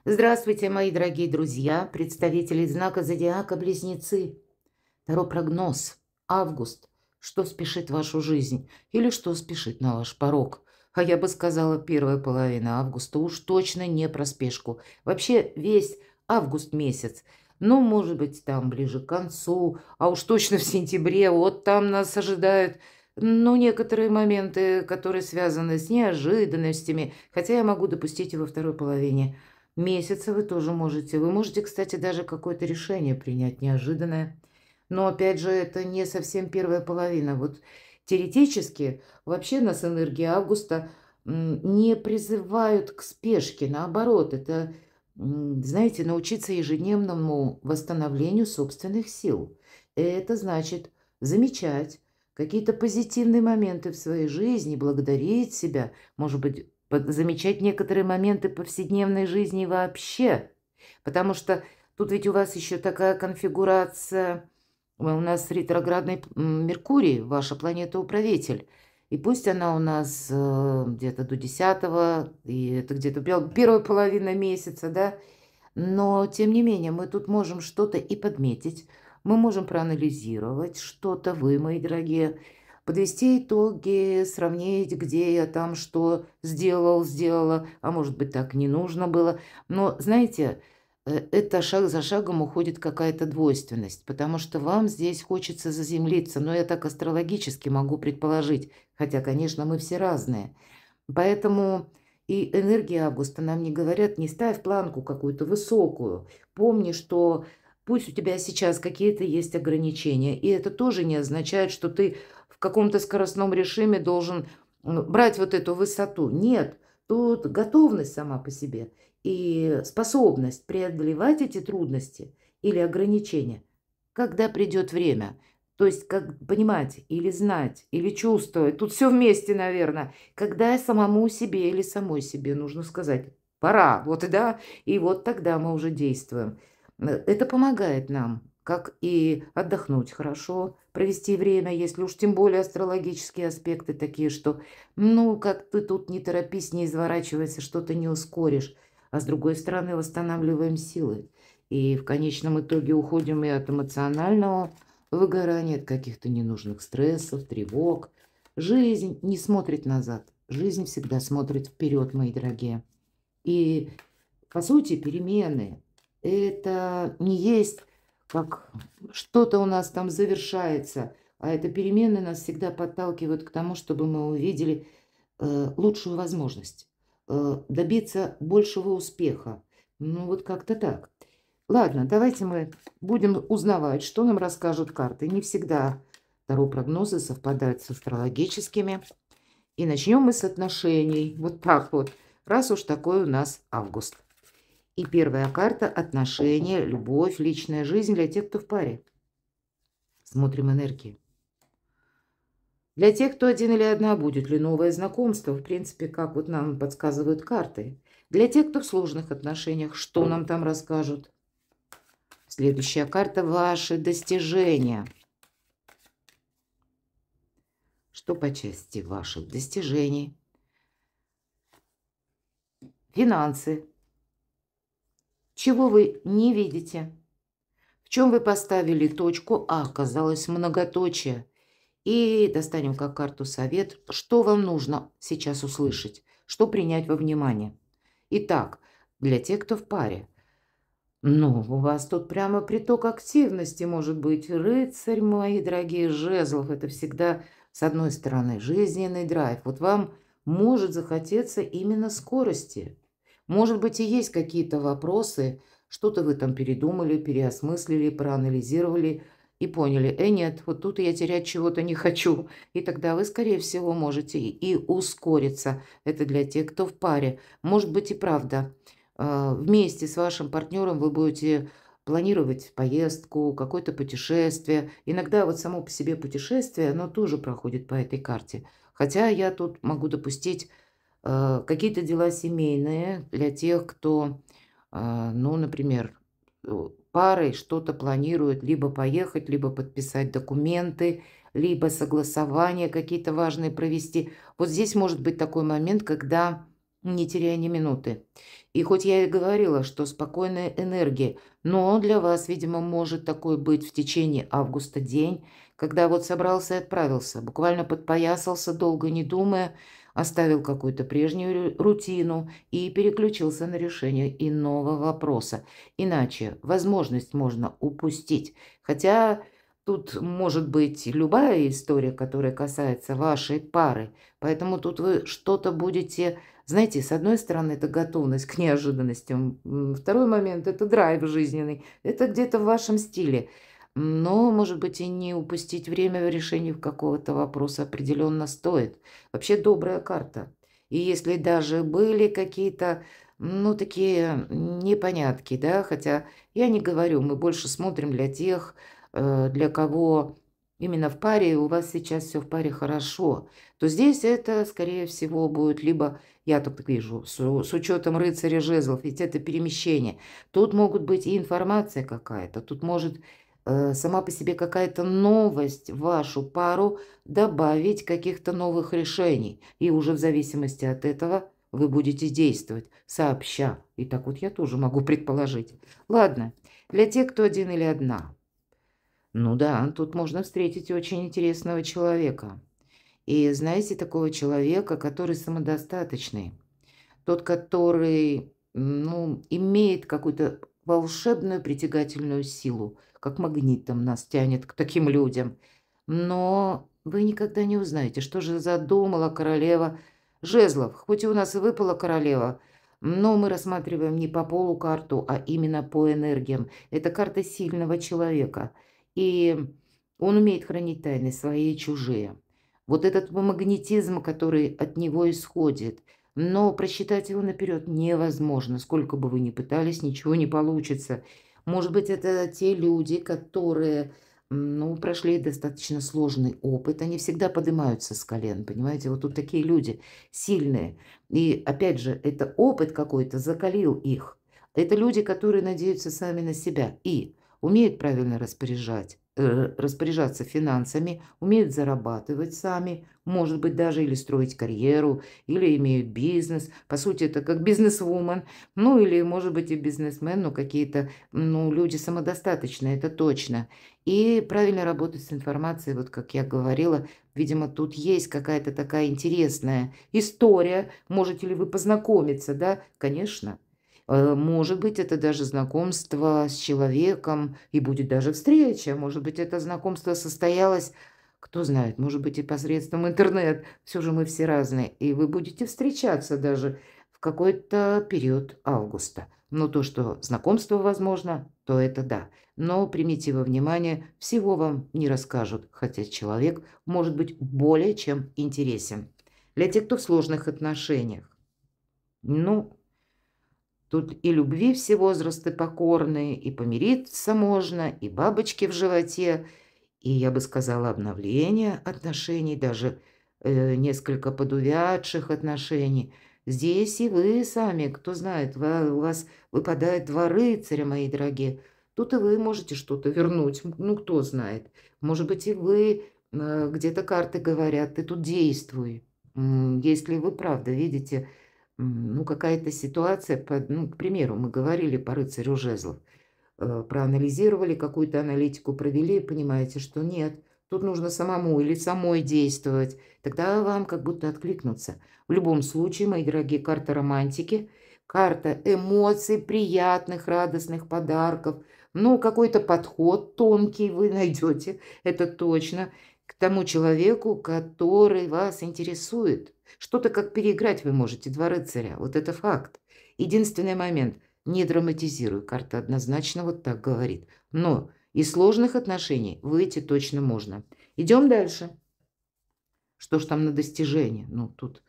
Здравствуйте, мои дорогие друзья, представители знака зодиака Близнецы. Таро прогноз. Август. Что спешит в вашу жизнь или что спешит на ваш порог? А я бы сказала, первая половина августа уж точно не про спешку. Вообще весь август месяц. Ну, может быть, там ближе к концу, а уж точно в сентябре. Вот там нас ожидают, ну, некоторые моменты, которые связаны с неожиданностями. Хотя я могу допустить и во второй половине месяца вы тоже можете. Вы можете, кстати, даже какое-то решение принять неожиданное. Но опять же, это не совсем первая половина. Вот теоретически вообще нас энергии августа не призывают к спешке. Наоборот, это, знаете, научиться ежедневному восстановлению собственных сил. Это значит замечать какие-то позитивные моменты в своей жизни, благодарить себя, может быть, замечать некоторые моменты повседневной жизни вообще. Потому что тут ведь у вас еще такая конфигурация, у нас ретроградный Меркурий, ваша планета-управитель. И пусть она у нас где-то до 10-го, и это где-то первая половина месяца, да, но тем не менее мы тут можем что-то и подметить, мы можем проанализировать что-то, вы, мои дорогие, подвести итоги, сравнить, где я там что сделал, сделала, а может быть так не нужно было. Но, знаете, это шаг за шагом уходит какая-то двойственность, потому что вам здесь хочется заземлиться, но я так астрологически могу предположить, хотя, конечно, мы все разные. Поэтому и энергии августа нам не говорят: не ставь планку какую-то высокую. Помни, что пусть у тебя сейчас какие-то есть ограничения, и это тоже не означает, что ты в каком-то скоростном режиме должен брать вот эту высоту. Нет, тут готовность сама по себе и способность преодолевать эти трудности или ограничения, когда придет время. То есть, как понимать или знать, или чувствовать, тут все вместе, наверное, когда самому себе или самой себе нужно сказать: «Пора», вот, да, и вот тогда мы уже действуем. Это помогает нам, как и отдохнуть хорошо, провести время, если уж тем более астрологические аспекты такие, что, ну, как ты тут не торопись, не изворачивайся, что-то не ускоришь, а с другой стороны восстанавливаем силы. И в конечном итоге уходим и от эмоционального выгорания, от каких-то ненужных стрессов, тревог. Жизнь не смотрит назад, жизнь всегда смотрит вперед, мои дорогие. И, по сути, перемены – это не есть как что-то у нас там завершается, а это перемены нас всегда подталкивают к тому, чтобы мы увидели лучшую возможность, добиться большего успеха. Ну, вот как-то так. Ладно, давайте мы будем узнавать, что нам расскажут карты. Не всегда таро-прогнозы совпадают с астрологическими. И начнем мы с отношений. Вот так вот. Раз уж такой у нас август. И первая карта – отношения, любовь, личная жизнь для тех, кто в паре. Смотрим энергии. Для тех, кто один или одна, будет ли новое знакомство, в принципе, как вот нам подсказывают карты. Для тех, кто в сложных отношениях, что нам там расскажут. Следующая карта – ваши достижения. Что по части ваших достижений? Финансы. Чего вы не видите? В чем вы поставили точку, а оказалось многоточие? И достанем как карту совет, что вам нужно сейчас услышать, что принять во внимание. Итак, для тех, кто в паре. Ну, у вас тут прямо приток активности может быть. Рыцарь, мои дорогие, жезлов. Это всегда, с одной стороны, жизненный драйв. Вот вам может захотеться именно скорости. Может быть, и есть какие-то вопросы, что-то вы там передумали, переосмыслили, проанализировали и поняли: нет, вот тут я терять чего-то не хочу. И тогда вы, скорее всего, можете и ускориться. Это для тех, кто в паре. Может быть, и правда. Вместе с вашим партнером вы будете планировать поездку, какое-то путешествие. Иногда вот само по себе путешествие, оно тоже проходит по этой карте. Хотя я тут могу допустить какие-то дела семейные для тех, кто, ну, например, парой что-то планирует, либо поехать, либо подписать документы, либо согласования какие-то важные провести. Вот здесь может быть такой момент, когда не теряя ни минуты. И хоть я и говорила, что спокойная энергия, но для вас, видимо, может такой быть в течение августа день, когда вот собрался и отправился, буквально подпоясался, долго не думая, оставил какую-то прежнюю рутину и переключился на решение иного вопроса. Иначе возможность можно упустить. Хотя тут может быть любая история, которая касается вашей пары. Поэтому тут вы что-то будете, знаете, с одной стороны, это готовность к неожиданностям. Второй момент– это драйв жизненный. Это где-то в вашем стиле. Но, может быть, и не упустить время в решении какого-то вопроса определенно стоит. Вообще добрая карта. И если даже были какие-то, ну, такие непонятки, да, хотя я не говорю, мы больше смотрим для тех, для кого именно в паре, у вас сейчас все в паре хорошо, то здесь это, скорее всего, будет либо, я так вижу, с учетом рыцаря жезлов, ведь это перемещение. Тут могут быть и информация какая-то, тут может сама по себе какая-то новость в вашу пару добавить каких-то новых решений. И уже в зависимости от этого вы будете действовать сообща. И так вот я тоже могу предположить. Ладно, для тех, кто один или одна. Ну да, тут можно встретить очень интересного человека. И знаете, такого человека, который самодостаточный. Тот, который, ну, имеет какую-то волшебную притягательную силу, как магнитом нас тянет к таким людям. Но вы никогда не узнаете, что же задумала королева жезлов. Хоть и у нас и выпала королева, но мы рассматриваем не по полу карту, а именно по энергиям. Это карта сильного человека. И он умеет хранить тайны свои и чужие. Вот этот магнетизм, который от него исходит, но просчитать его наперед невозможно. Сколько бы вы ни пытались, ничего не получится. Может быть, это те люди, которые, ну, прошли достаточно сложный опыт. Они всегда поднимаются с колен, понимаете? Вот тут такие люди сильные. И опять же, это опыт какой-то закалил их. Это люди, которые надеются сами на себя и умеют правильно распоряжаться финансами, умеют зарабатывать сами, может быть, даже или строить карьеру, или имеют бизнес. По сути, это как бизнесвумен, ну или, может быть, и бизнесмен, но какие-то, ну, люди самодостаточные, это точно. И правильно работать с информацией, вот как я говорила, видимо, тут есть какая-то такая интересная история. Можете ли вы познакомиться, да? Конечно. Может быть, это даже знакомство с человеком, и будет даже встреча. Может быть, это знакомство состоялось, кто знает, может быть, и посредством интернет. Все же мы все разные. И вы будете встречаться даже в какой-то период августа. Но то, что знакомство возможно, то это да. Но примите во внимание, всего вам не расскажут, хотя человек может быть более чем интересен. Для тех, кто в сложных отношениях. Ну, тут и любви все возрасты покорные, и помириться можно, и бабочки в животе, и, я бы сказала, обновление отношений, даже несколько подувядших отношений. Здесь и вы сами, кто знает, у вас выпадает два рыцаря, мои дорогие. Тут и вы можете что-то вернуть, ну, кто знает. Может быть, и вы, где-то карты говорят, ты тут действуй. Если вы правда видите, ну, какая-то ситуация, ну, к примеру, мы говорили по рыцарю жезлов, проанализировали, какую-то аналитику провели, понимаете, что нет, тут нужно самому или самой действовать, тогда вам как будто откликнуться. В любом случае, мои дорогие, карта романтики, карта эмоций, приятных, радостных подарков, ну, какой-то подход тонкий вы найдете, это точно, к тому человеку, который вас интересует. Что-то как переиграть вы можете, два рыцаря, вот это факт. Единственный момент – не драматизируй, карта однозначно вот так говорит. Но из сложных отношений выйти точно можно. Идем дальше. Что ж там на достижение? Ну, тут,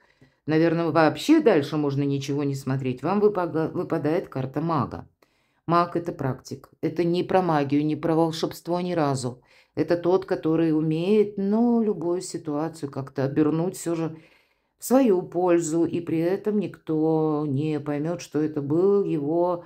наверное, вообще дальше можно ничего не смотреть. Вам выпадает карта мага. Маг– это практик. Это не про магию, не про волшебство ни разу. Это тот, который умеет, ну, любую ситуацию как-то обернуть все же в свою пользу, и при этом никто не поймет, что это был его,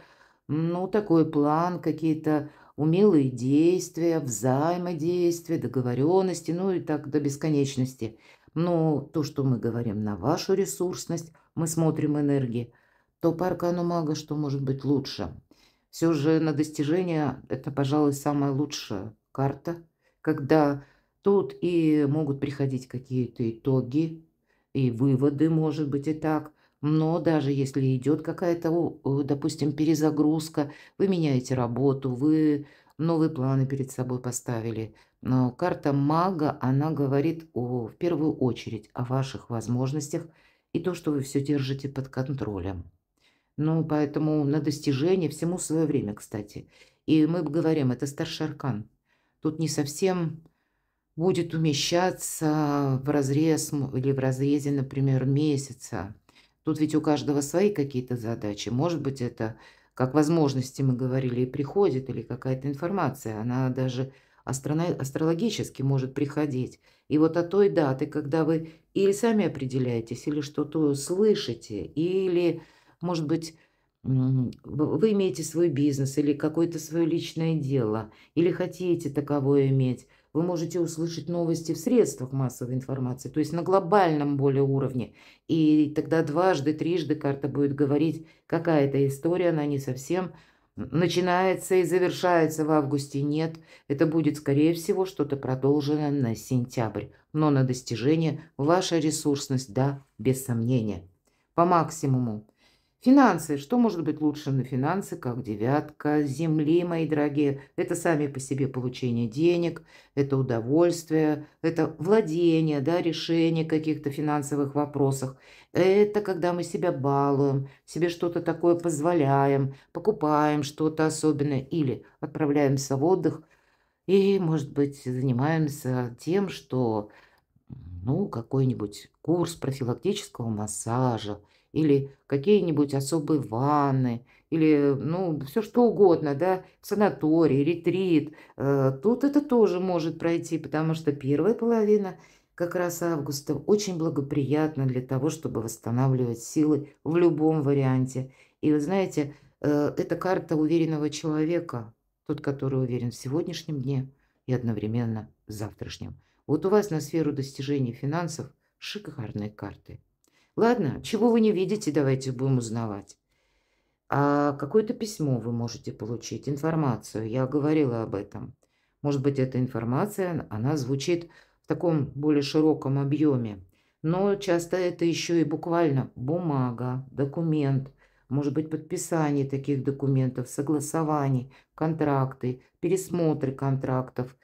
ну, такой план, какие-то умелые действия, взаимодействия, договоренности, ну и так до бесконечности. Но то, что мы говорим на вашу ресурсность, мы смотрим энергии, то по аркану мага что может быть лучше? Все же на достижение это, пожалуй, самая лучшая карта, когда тут и могут приходить какие-то итоги, и выводы, может быть, и так. Но даже если идет какая-то, допустим, перезагрузка, вы меняете работу, вы новые планы перед собой поставили. Но карта мага, она говорит в первую очередь о ваших возможностях и то, что вы все держите под контролем. Ну, поэтому на достижение всему свое время, кстати. И мы говорим, это старший аркан. Тут не совсем будет умещаться в разрез или в разрезе, например, месяца. Тут ведь у каждого свои какие-то задачи. Может быть, это, как возможности мы говорили, и приходит, или какая-то информация. Она даже астрологически может приходить. И вот от той даты, когда вы или сами определяетесь, или что-то слышите, или, может быть, вы имеете свой бизнес или какое-то свое личное дело, или хотите таковое иметь, вы можете услышать новости в средствах массовой информации, то есть на глобальном более уровне. И тогда дважды, трижды карта будет говорить, какая-то история, она не совсем начинается и завершается в августе. Нет, это будет, скорее всего, что-то продолженное на сентябрь. Но на достижение ваша ресурсность, да, без сомнения. По максимуму. Финансы. Что может быть лучше на финансы, как девятка Земли, мои дорогие? Это сами по себе получение денег, это удовольствие, это владение, да, решение каких-то финансовых вопросов. Это когда мы себя балуем, себе что-то такое позволяем, покупаем что-то особенное или отправляемся в отдых и, может быть, занимаемся тем, что ну, какой-нибудь курс профилактического массажа или какие-нибудь особые ванны, или, ну, все что угодно, да, санаторий, ретрит. Тут это тоже может пройти, потому что первая половина как раз августа очень благоприятна для того, чтобы восстанавливать силы в любом варианте. И вы знаете, это карта уверенного человека, тот, который уверен в сегодняшнем дне и одновременно в завтрашнем. Вот у вас на сферу достижений финансов шикарные карты. Ладно, чего вы не видите, давайте будем узнавать. А какое-то письмо вы можете получить, информацию. Я говорила об этом. Может быть, эта информация, она звучит в таком более широком объеме. Но часто это еще и буквально бумага, документ, может быть, подписание таких документов, согласований, контракты, пересмотры контрактов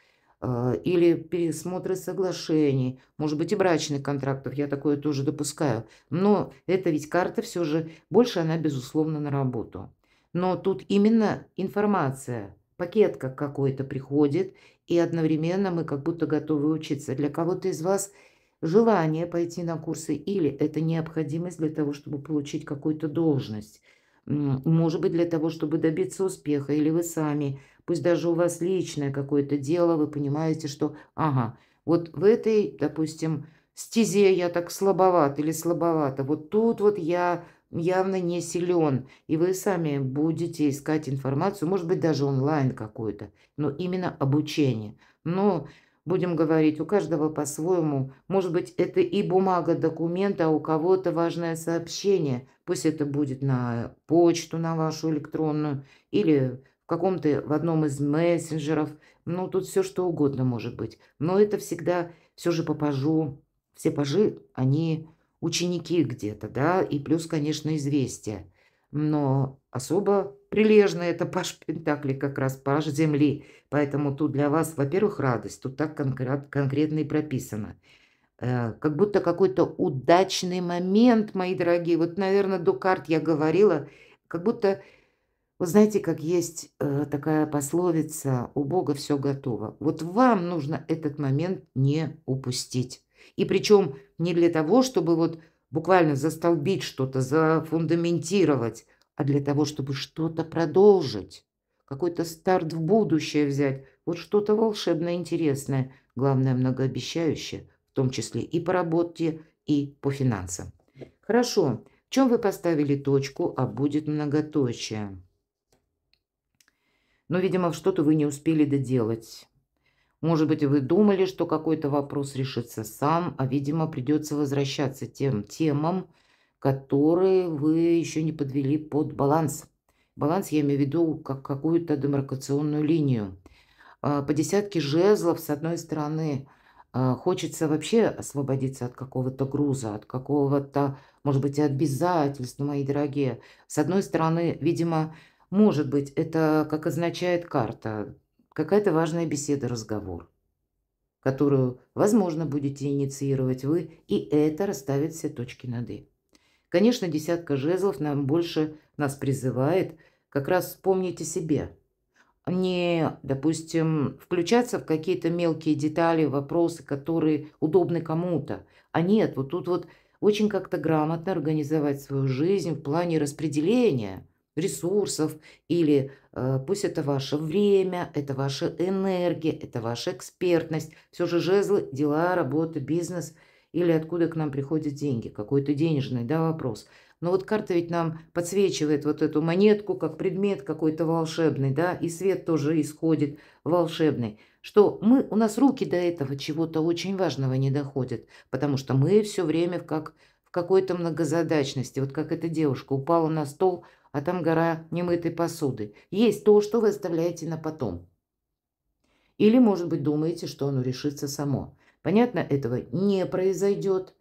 или пересмотры соглашений, может быть, и брачных контрактов, я такое тоже допускаю. Но это ведь карта все же, больше она, безусловно, на работу. Но тут именно информация, пакет как какой-то приходит, и одновременно мы как будто готовы учиться. Для кого-то из вас желание пойти на курсы или это необходимость для того, чтобы получить какую-то должность. Может быть, для того, чтобы добиться успеха, или вы сами, пусть даже у вас личное какое-то дело, вы понимаете, что, ага, вот в этой, допустим, стезе я так слабоват или слабовата, вот тут вот я явно не силен, и вы сами будете искать информацию, может быть, даже онлайн какую-то, но именно обучение. Но будем говорить, у каждого по-своему. Может быть, это и бумага, документ, а у кого-то важное сообщение. Пусть это будет на почту, на вашу электронную, или в каком-то, в одном из мессенджеров. Ну, тут все что угодно может быть. Но это всегда все же по пажу. Все пажи, они ученики где-то, да, и плюс, конечно, известия. Но особо прилежно это паж Пентаклей, как раз паж Земли. Поэтому тут для вас, во-первых, радость, тут так конкретно и прописано. Как будто какой-то удачный момент, мои дорогие. Вот, наверное, до карт я говорила, как будто, вы знаете, как есть такая пословица: у Бога все готово. Вот вам нужно этот момент не упустить. И причем не для того, чтобы вот буквально застолбить что-то, зафундаментировать, а для того, чтобы что-то продолжить, какой-то старт в будущее взять, вот что-то волшебное, интересное, главное, многообещающее, в том числе и по работе, и по финансам. Хорошо, в чем вы поставили точку, а будет многоточие? Но, видимо, что-то вы не успели доделать. Может быть, вы думали, что какой-то вопрос решится сам, а, видимо, придется возвращаться тем темам, которые вы еще не подвели под баланс. Баланс я имею в виду как какую-то демаркационную линию. По десятке жезлов, с одной стороны, хочется вообще освободиться от какого-то груза, от какого-то, может быть, и обязательств, мои дорогие. С одной стороны, видимо, может быть, это, как означает карта, какая-то важная беседа, разговор, которую, возможно, будете инициировать вы, и это расставит все точки над «и». Конечно, десятка жезлов нам больше нас призывает как раз вспомнить о себе. Не, допустим, включаться в какие-то мелкие детали, вопросы, которые удобны кому-то. А нет, вот тут вот очень как-то грамотно организовать свою жизнь в плане распределения ресурсов или пусть это ваше время, это ваша энергия, это ваша экспертность. Все же жезлы, дела, работа, бизнес или откуда к нам приходят деньги, какой-то денежный, да, вопрос. Но вот карта ведь нам подсвечивает вот эту монетку как предмет какой-то волшебный, да, и свет тоже исходит волшебный, что у нас руки до этого чего-то очень важного не доходят, потому что мы все время в какой-то многозадачности. Вот как эта девушка упала на стол, а там гора немытой посуды. Есть то, что вы оставляете на потом. Или, может быть, думаете, что оно решится само. Понятно, этого не произойдет.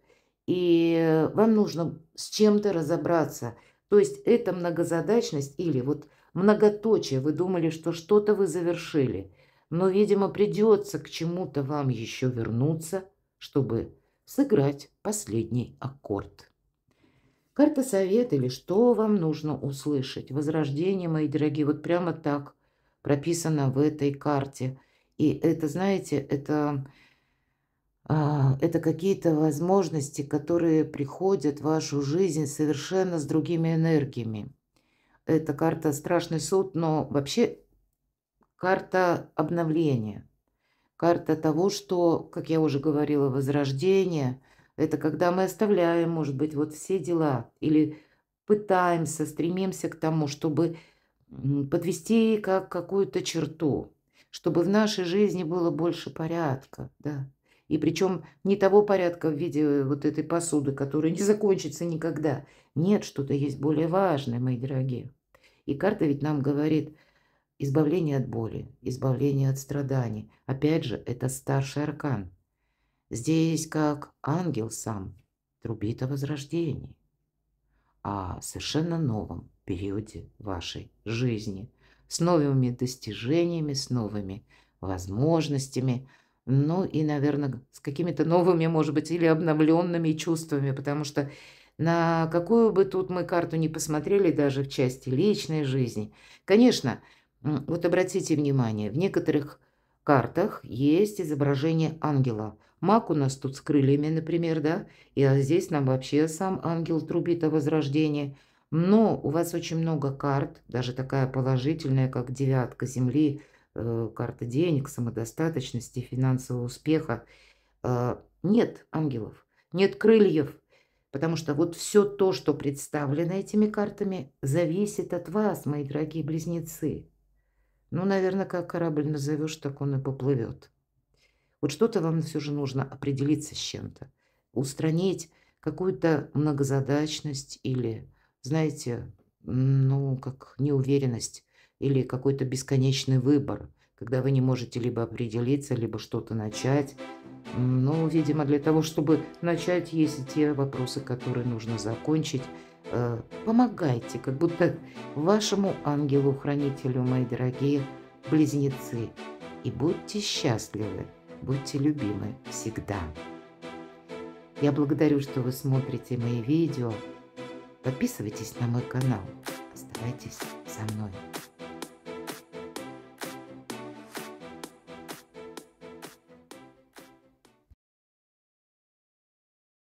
И вам нужно с чем-то разобраться. То есть это многозадачность или вот многоточие. Вы думали, что что-то вы завершили. Но, видимо, придется к чему-то вам еще вернуться, чтобы сыграть последний аккорд. Карта совет или что вам нужно услышать. Возрождение, мои дорогие, вот прямо так прописано в этой карте. И это, знаете, это какие-то возможности, которые приходят в вашу жизнь совершенно с другими энергиями. Это карта «Страшный суд», но вообще карта обновления. Карта того, что, как я уже говорила, возрождение – это когда мы оставляем, может быть, вот все дела или пытаемся, стремимся к тому, чтобы подвести как какую-то черту, чтобы в нашей жизни было больше порядка, да. И причем не того порядка в виде вот этой посуды, которая не закончится никогда. Нет, что-то есть более важное, мои дорогие. И карта ведь нам говорит избавление от боли, избавление от страданий. Опять же, это старший аркан. Здесь как ангел сам трубит о возрождении, о совершенно новом периоде вашей жизни, с новыми достижениями, с новыми возможностями, ну и, наверное, с какими-то новыми, может быть, или обновленными чувствами, потому что на какую бы тут мы карту ни посмотрели, даже в части личной жизни, конечно, вот обратите внимание, в некоторых картах есть изображение ангела. Маг у нас тут с крыльями, например, да, и здесь нам вообще сам ангел трубит о возрождении. Но у вас очень много карт, даже такая положительная, как девятка земли, карта денег, самодостаточности, финансового успеха. Нет ангелов, нет крыльев, потому что вот все то, что представлено этими картами, зависит от вас, мои дорогие близнецы. Ну, наверное, как корабль назовешь, так он и поплывет. Вот что-то вам все же нужно определиться с чем-то, устранить какую-то многозадачность или, знаете, ну, как неуверенность или какой-то бесконечный выбор, когда вы не можете либо определиться, либо что-то начать. Ну, видимо, для того, чтобы начать, есть и те вопросы, которые нужно закончить. Помогайте, как будто вашему ангелу-хранителю, мои дорогие близнецы. И будьте счастливы, будьте любимы всегда. Я благодарю, что вы смотрите мои видео. Подписывайтесь на мой канал. Оставайтесь со мной.